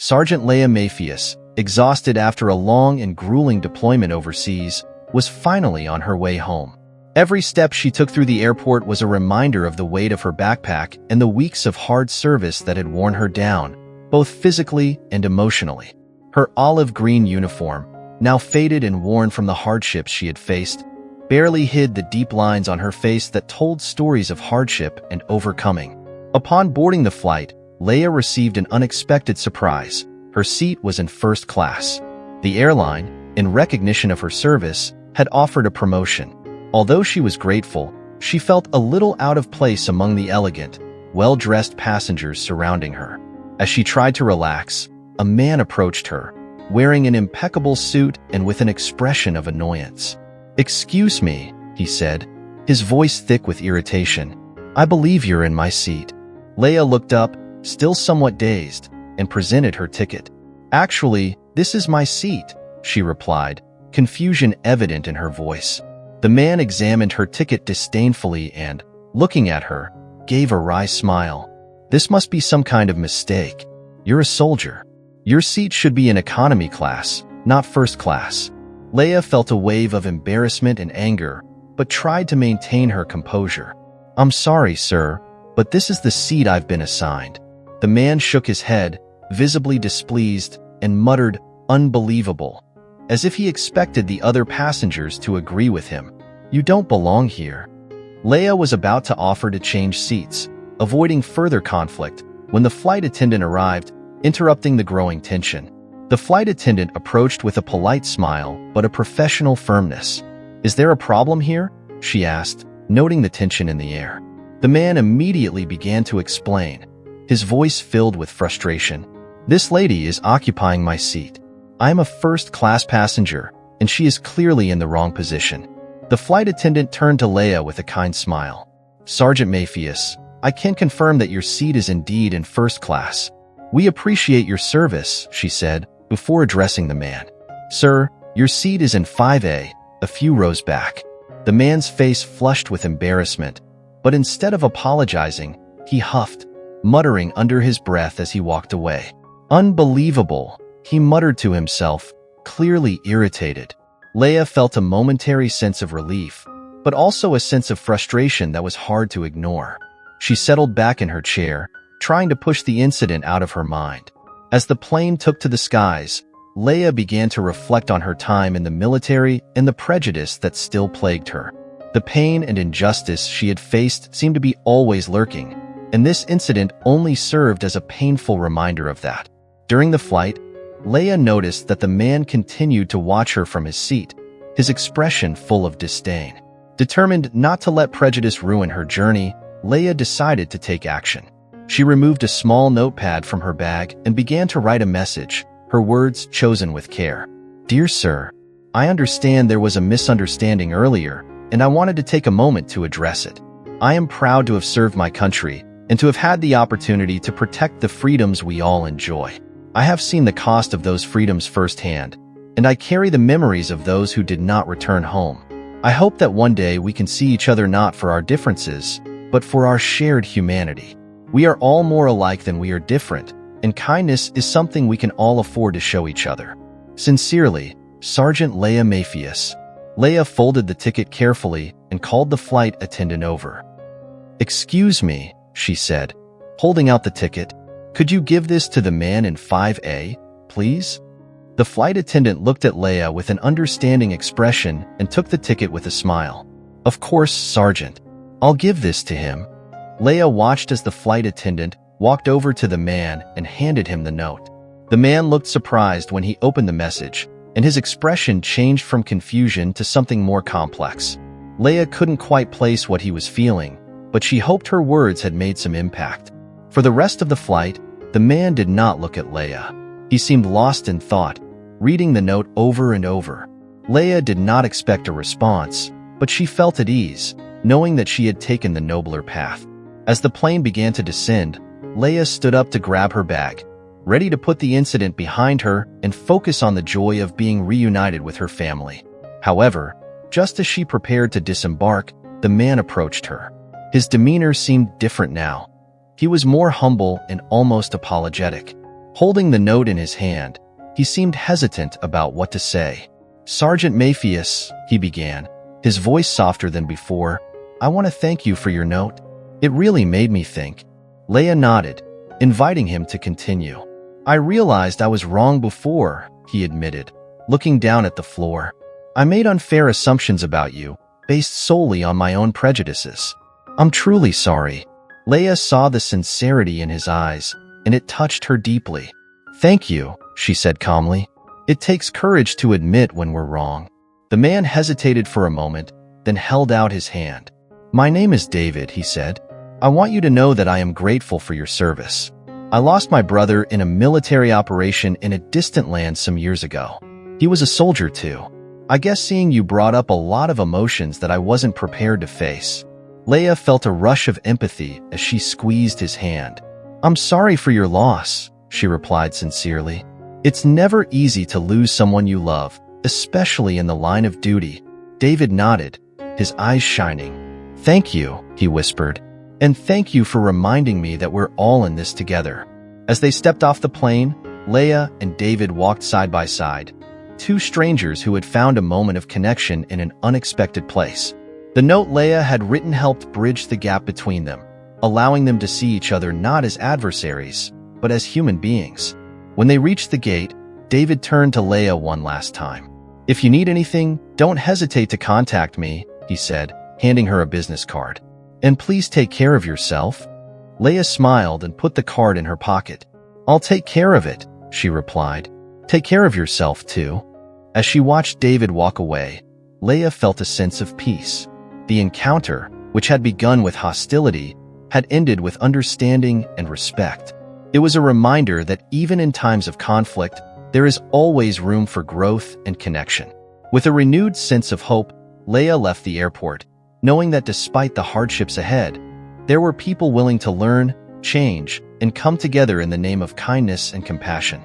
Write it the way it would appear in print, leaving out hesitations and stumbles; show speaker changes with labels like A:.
A: Sergeant Leia Mafius, exhausted after a long and grueling deployment overseas, was finally on her way home. Every step she took through the airport was a reminder of the weight of her backpack and the weeks of hard service that had worn her down, both physically and emotionally. Her olive green uniform, now faded and worn from the hardships she had faced, barely hid the deep lines on her face that told stories of hardship and overcoming. Upon boarding the flight, Leia received an unexpected surprise. Her seat was in first class. The airline, in recognition of her service, had offered a promotion. Although she was grateful, she felt a little out of place among the elegant, well-dressed passengers surrounding her. As she tried to relax, a man approached her, wearing an impeccable suit and with an expression of annoyance. "Excuse me," he said, his voice thick with irritation. "I believe you're in my seat." Leia looked up, still somewhat dazed, and presented her ticket. "Actually, this is my seat," she replied, confusion evident in her voice. The man examined her ticket disdainfully and, looking at her, gave a wry smile. "This must be some kind of mistake. You're a soldier. Your seat should be in economy class, not first class." Leia felt a wave of embarrassment and anger, but tried to maintain her composure. "I'm sorry, sir, but this is the seat I've been assigned." The man shook his head, visibly displeased, and muttered, "Unbelievable," as if he expected the other passengers to agree with him. "You don't belong here." Leia was about to offer to change seats, avoiding further conflict, when the flight attendant arrived, interrupting the growing tension. The flight attendant approached with a polite smile but a professional firmness. "Is there a problem here?" she asked, noting the tension in the air. The man immediately began to explain, his voice filled with frustration. "This lady is occupying my seat. I am a first-class passenger, and she is clearly in the wrong position." The flight attendant turned to Leia with a kind smile. "Sergeant Mafius, I can confirm that your seat is indeed in first class. We appreciate your service," she said, before addressing the man. "Sir, your seat is in 5A, a few rows back." The man's face flushed with embarrassment, but instead of apologizing, he huffed, muttering under his breath as he walked away. "Unbelievable," he muttered to himself, clearly irritated. Leia felt a momentary sense of relief, but also a sense of frustration that was hard to ignore. She settled back in her chair, trying to push the incident out of her mind. As the plane took to the skies, Leia began to reflect on her time in the military and the prejudice that still plagued her. The pain and injustice she had faced seemed to be always lurking, and this incident only served as a painful reminder of that. During the flight, Leia noticed that the man continued to watch her from his seat, his expression full of disdain. Determined not to let prejudice ruin her journey, Leia decided to take action. She removed a small notepad from her bag and began to write a message, her words chosen with care. "Dear Sir, I understand there was a misunderstanding earlier, and I wanted to take a moment to address it. I am proud to have served my country and to have had the opportunity to protect the freedoms we all enjoy. I have seen the cost of those freedoms firsthand, and I carry the memories of those who did not return home. I hope that one day we can see each other not for our differences, but for our shared humanity. We are all more alike than we are different, and kindness is something we can all afford to show each other. Sincerely, Sergeant Leia Mafius." Leia folded the ticket carefully and called the flight attendant over. "Excuse me," she said, holding out the ticket. "Could you give this to the man in 5A, please?" The flight attendant looked at Leia with an understanding expression and took the ticket with a smile. "Of course, Sergeant. I'll give this to him." Leia watched as the flight attendant walked over to the man and handed him the note. The man looked surprised when he opened the message, and his expression changed from confusion to something more complex. Leia couldn't quite place what he was feeling, but she hoped her words had made some impact. For the rest of the flight, the man did not look at Leia. He seemed lost in thought, reading the note over and over. Leia did not expect a response, but she felt at ease, knowing that she had taken the nobler path. As the plane began to descend, Leia stood up to grab her bag, ready to put the incident behind her and focus on the joy of being reunited with her family. However, just as she prepared to disembark, the man approached her. His demeanor seemed different now. He was more humble and almost apologetic. Holding the note in his hand, he seemed hesitant about what to say. "Sergeant Matthias," he began, his voice softer than before, "I want to thank you for your note. It really made me think." Leia nodded, inviting him to continue. "I realized I was wrong before," he admitted, looking down at the floor. "I made unfair assumptions about you, based solely on my own prejudices. I'm truly sorry." Leia saw the sincerity in his eyes, and it touched her deeply. "Thank you," she said calmly. "It takes courage to admit when we're wrong." The man hesitated for a moment, then held out his hand. "My name is David," he said. "I want you to know that I am grateful for your service. I lost my brother in a military operation in a distant land some years ago. He was a soldier too. I guess seeing you brought up a lot of emotions that I wasn't prepared to face." Leia felt a rush of empathy as she squeezed his hand. "I'm sorry for your loss," she replied sincerely. "It's never easy to lose someone you love, especially in the line of duty." David nodded, his eyes shining. "Thank you," he whispered. "And thank you for reminding me that we're all in this together." As they stepped off the plane, Leia and David walked side by side, two strangers who had found a moment of connection in an unexpected place. The note Leia had written helped bridge the gap between them, allowing them to see each other not as adversaries, but as human beings. When they reached the gate, David turned to Leia one last time. "If you need anything, don't hesitate to contact me," he said, handing her a business card. "And please take care of yourself." Leia smiled and put the card in her pocket. "I'll take care of it," she replied. "Take care of yourself, too." As she watched David walk away, Leia felt a sense of peace. The encounter, which had begun with hostility, had ended with understanding and respect. It was a reminder that even in times of conflict, there is always room for growth and connection. With a renewed sense of hope, Leia left the airport, knowing that despite the hardships ahead, there were people willing to learn, change, and come together in the name of kindness and compassion.